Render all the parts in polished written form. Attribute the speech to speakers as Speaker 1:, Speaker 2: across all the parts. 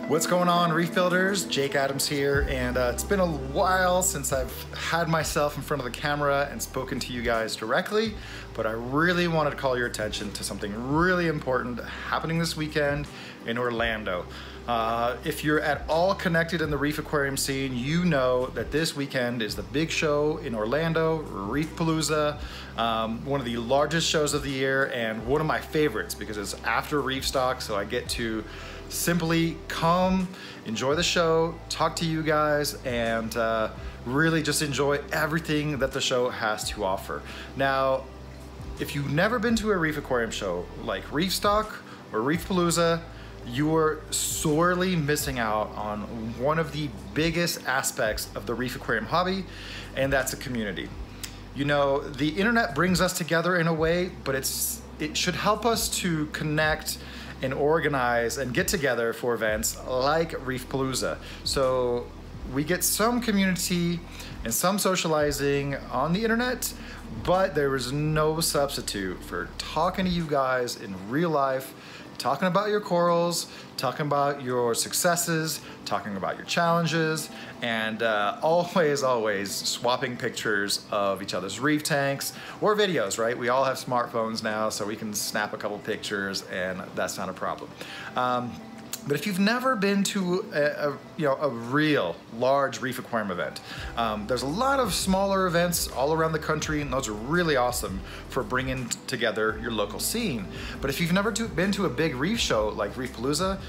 Speaker 1: What's going on, Reef Builders? Jake Adams here, and it's been a while since I've had myself in front of the camera and spoken to you guys directly, but I really wanted to call your attention to something really important happening this weekend in Orlando. If you're at all connected in the reef aquarium scene, you know that this weekend is the big show in Orlando, Reefapalooza, one of the largest shows of the year and one of my favorites because it's after Reef Stock, so I get to simply come, enjoy the show, talk to you guys, and really just enjoy everything that the show has to offer. Now, if you've never been to a reef aquarium show like Reef Stock or Reefapalooza, you are sorely missing out on one of the biggest aspects of the reef aquarium hobby, and that's a community. You know, the internet brings us together in a way, but it should help us to connect and organize and get together for events like Reefapalooza. So we get some community and some socializing on the internet, but there is no substitute for talking to you guys in real life, talking about your corals, talking about your successes, talking about your challenges, and always swapping pictures of each other's reef tanks or videos, right? We all have smartphones now, so we can snap a couple pictures and that's not a problem. But if you've never been to a real large reef aquarium event, there's a lot of smaller events all around the country, and those are really awesome for bringing together your local scene. But if you've never been to a big reef show like Reefapalooza,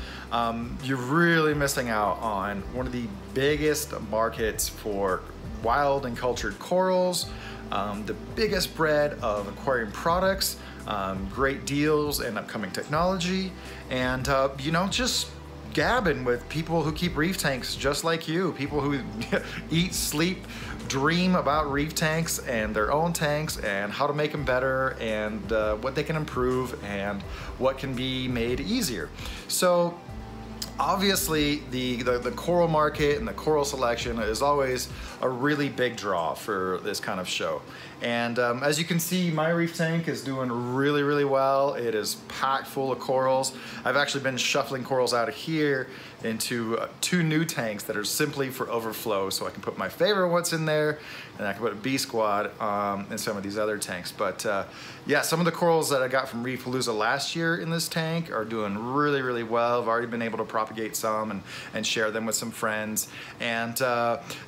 Speaker 1: you're really missing out on one of the biggest markets for wild and cultured corals, the biggest spread of aquarium products, great deals and upcoming technology, and you know, just gabbing with people who keep reef tanks just like you, people who eat, sleep, dream about reef tanks and their own tanks and how to make them better and what they can improve and what can be made easier. So obviously, the coral market and the coral selection is always a really big draw for this kind of show. And as you can see, my reef tank is doing really well. It is packed full of corals. I've actually been shuffling corals out of here into two new tanks that are simply for overflow, so I can put my favorite ones in there, and I can put a B squad in some of these other tanks. But yeah, some of the corals that I got from Reefapalooza last year in this tank are doing really well. I've already been able to propagate some and share them with some friends. And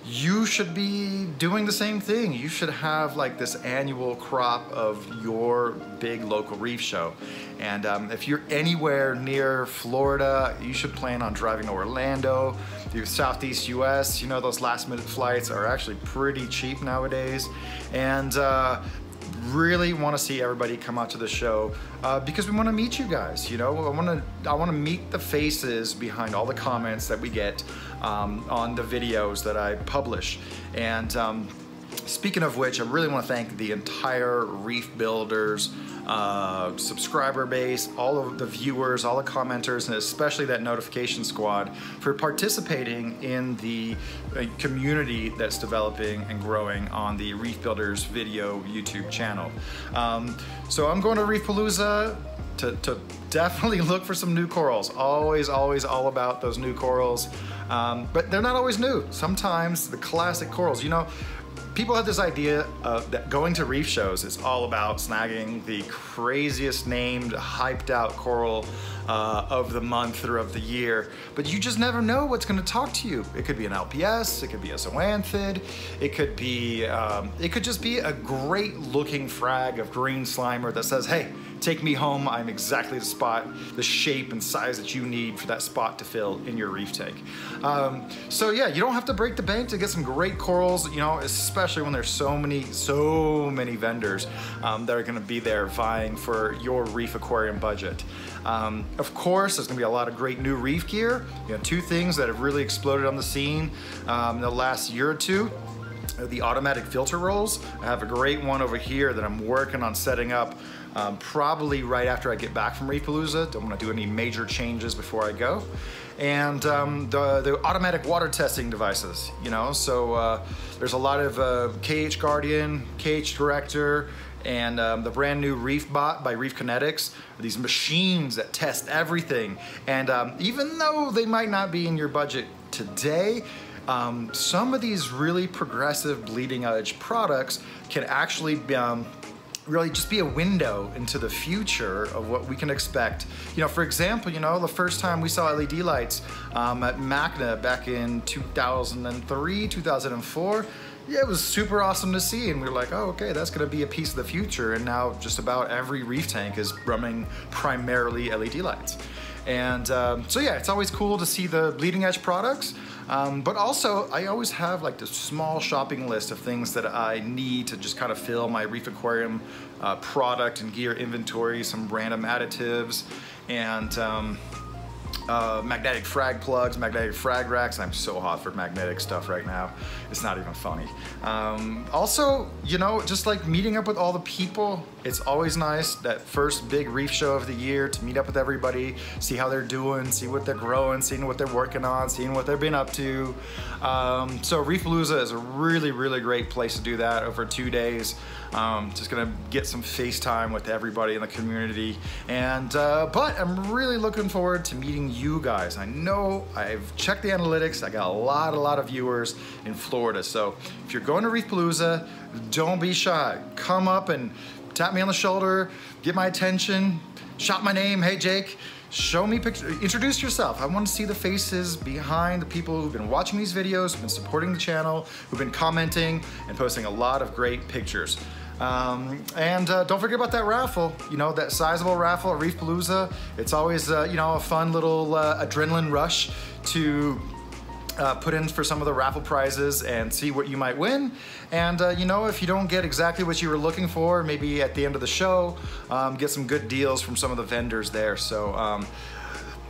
Speaker 1: you should be doing the same thing. You should have like this annual crop of your big local reef show. And if you're anywhere near Florida, you should plan on driving to Orlando. The Southeast US, you know, those last minute flights are actually pretty cheap nowadays. And really want to see everybody come out to the show because we want to meet you guys. You know, I want to meet the faces behind all the comments that we get on the videos that I publish. And speaking of which, I really want to thank the entire Reef Builders subscriber base, all of the viewers, all the commenters, and especially that notification squad for participating in the community that's developing and growing on the Reef Builders video YouTube channel. So I'm going to Reefapalooza to definitely look for some new corals. Always all about those new corals. But they're not always new. Sometimes the classic corals, you know, people have this idea that going to reef shows is all about snagging the craziest named, hyped out coral of the month or of the year, but you just never know what's going to talk to you. It could be an LPS, it could be a zoanthid, it could just be a great looking frag of green slimer that says, hey, take me home, I'm exactly the spot, the shape and size that you need for that spot to fill in your reef tank. So yeah, you don't have to break the bank to get some great corals, you know, especially when there's so many vendors that are gonna be there vying for your reef aquarium budget. Of course, there's gonna be a lot of great new reef gear. You know, two things that have really exploded on the scene in the last year or two. The automatic filter rolls. I have a great one over here that I'm working on setting up probably right after I get back from Reefapalooza. Don't want to do any major changes before I go. And the automatic water testing devices, you know, so there's a lot of KH Guardian, KH Director, and the brand new Reefbot by Reef Kinetics, these machines that test everything. And even though they might not be in your budget today, some of these really progressive bleeding edge products can actually really just be a window into the future of what we can expect. You know, for example, you know, the first time we saw LED lights at Magna back in 2003, 2004, yeah, it was super awesome to see, and we were like, oh, okay, that's gonna be a piece of the future, and now just about every reef tank is running primarily LED lights. And so yeah, it's always cool to see the bleeding edge products, but also I always have like this small shopping list of things that I need to just kind of fill my reef aquarium product and gear inventory, some random additives, and magnetic frag plugs, magnetic frag racks. I'm so hot for magnetic stuff right now. It's not even funny. Also, you know, just like meeting up with all the people, it's always nice, that first big reef show of the year, to meet up with everybody, see how they're doing, see what they're growing, seeing what they're working on, seeing what they've been up to. So Reefapalooza is a really, really great place to do that over 2 days. Just gonna get some FaceTime with everybody in the community. And but I'm really looking forward to meeting you guys. I know I've checked the analytics. I got a lot of viewers in Florida. So if you're going to Reefapalooza, don't be shy. Come up and tap me on the shoulder, get my attention, shout my name, hey Jake. Show me pictures, introduce yourself. I want to see the faces behind the people who've been watching these videos, who've been supporting the channel, who've been commenting and posting a lot of great pictures. Don't forget about that raffle, you know, that sizable raffle at Reefapalooza. It's always, you know, a fun little adrenaline rush to put in for some of the raffle prizes and see what you might win. And you know, if you don't get exactly what you were looking for, maybe at the end of the show, get some good deals from some of the vendors there. So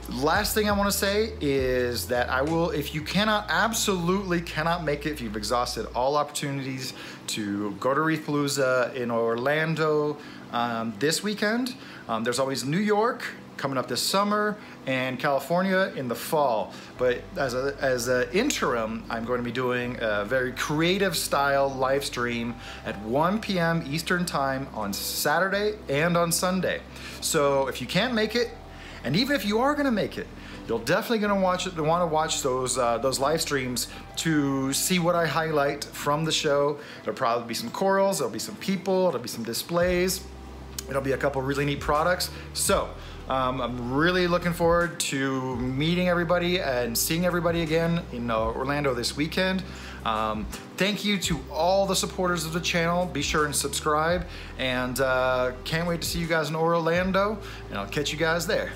Speaker 1: last thing I want to say is that I will, if you absolutely cannot make it, if you've exhausted all opportunities to go to Reefapalooza in Orlando this weekend, there's always New York coming up this summer and California in the fall. But as an interim, I'm going to be doing a very creative style live stream at 1 p.m. Eastern time on Saturday and on Sunday. So if you can't make it, and even if you are gonna make it, you're definitely gonna want to watch those live streams to see what I highlight from the show. There'll probably be some corals, there'll be some people, there'll be some displays, it'll be a couple really neat products. So I'm really looking forward to meeting everybody and seeing everybody again in Orlando this weekend. Thank you to all the supporters of the channel. Be sure and subscribe, and can't wait to see you guys in Orlando, and I'll catch you guys there.